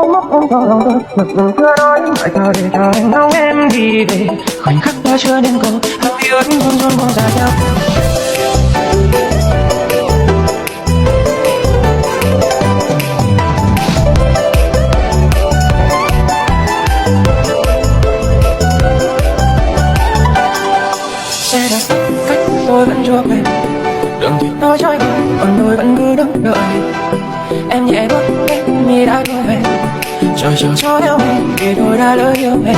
mắt em có lòng tôi mặc dù chưa nói phải chờ để cho anh ngóng em đi về khoảnh khắc ta chưa đến cùng hỡi ước run run buông ra nhau. Xe đã cách tôi vẫn chưa quen đường thì nói trôi qua còn tôi vẫn cứ đứng đợi em nhẹ bước em như đã vui vẻ chờ chờ cho nhau vì tôi đã lỡ yêu em